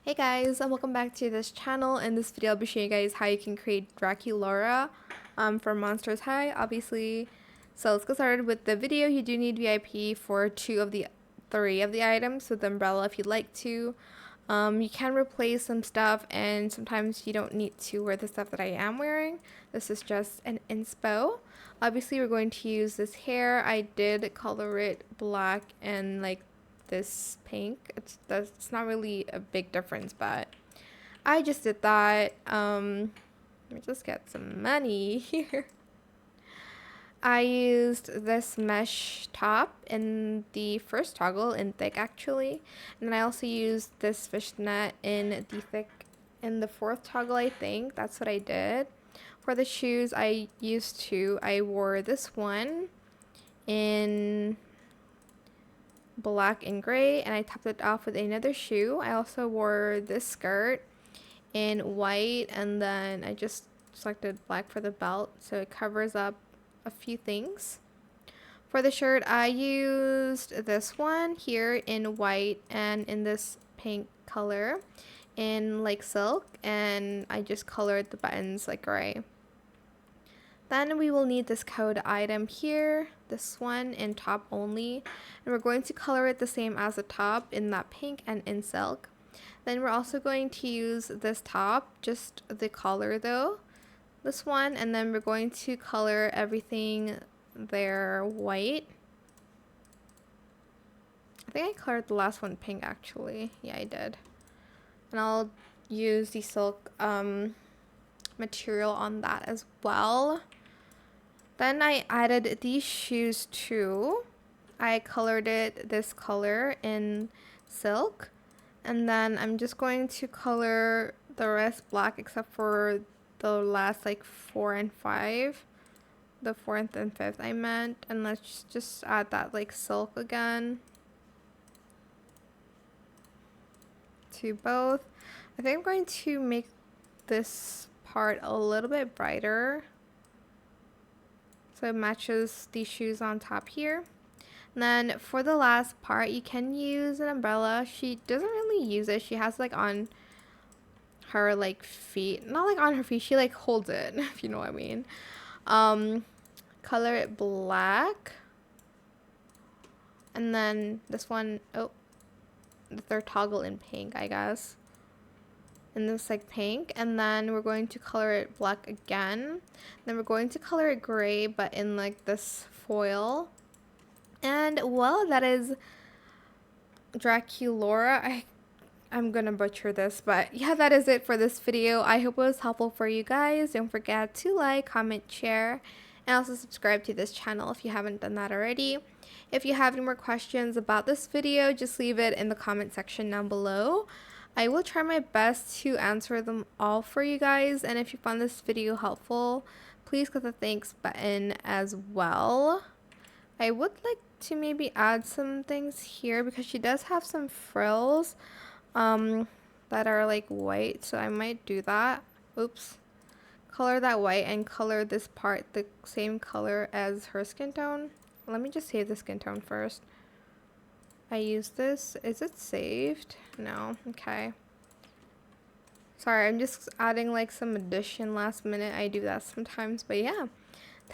Hey guys, and welcome back to this channel. In this video, I'll be showing you guys how you can create Draculaura for Monsters High, obviously. So let's get started with the video. You do need VIP for 2 of the 3 of the items with the umbrella if you'd like to. You can replace some stuff, and sometimes you don't need to wear the stuff that I am wearing. This is just an inspo. Obviously, we're going to use this hair. I did color it black and like this pink. It's not really a big difference, but I just did that. Let me just get some money here. I used this mesh top in the first toggle in thick actually, and then I also used this fishnet in the thick in the 4th toggle. I think that's what I did. For the shoes, I wore this one in black and gray, and I topped it off with another shoe. I also wore this skirt in white, and then I just selected black for the belt so it covers up a few things. For the shirt, I used this one here in white and in this pink color in like silk, and I just colored the buttons like gray. Then we will need this code item here, this one in top only, and we're going to color it the same as the top in that pink and in silk. Then we're also going to use this top, just the collar though, this one, and then we're going to color everything there white. I think I colored the last one pink actually. Yeah, I did. And I'll use the silk material on that as well. Then I added these shoes too. I colored it this color in silk, and then I'm just going to color the rest black except for the last like 4 and 5, the 4th and 5th I meant, and let's just add that like silk again to both. I think I'm going to make this part a little bit brighter so it matches these shoes on top here. And then for the last part, you can use an umbrella. She doesn't really use it. She has like on her like feet, not like on her feet, she like holds it, if you know what I mean. Color it black, and then this one, oh, the 3rd toggle in pink, I guess. And this like pink, and then we're going to color it black again. Then we're going to color it gray, but in like this foil. And well, that is Draculaura. I'm gonna butcher this, but yeah, that is it for this video. I hope it was helpful for you guys. Don't forget to like, comment, share, and also subscribe to this channel if you haven't done that already. If you have any more questions about this video, just leave it in the comment section down below. I will try my best to answer them all for you guys, and if you found this video helpful, please click the thanks button as well. I would like to maybe add some things here because she does have some frills that are like white, so I might do that. Oops. Color that white and color this part the same color as her skin tone. Let me just save the skin tone first. I use this. Is it saved? No. Okay. Sorry, I'm just adding like some addition last minute. I do that sometimes, but yeah.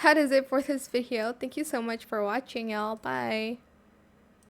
That is it for this video. Thank you so much for watching, y'all. Bye.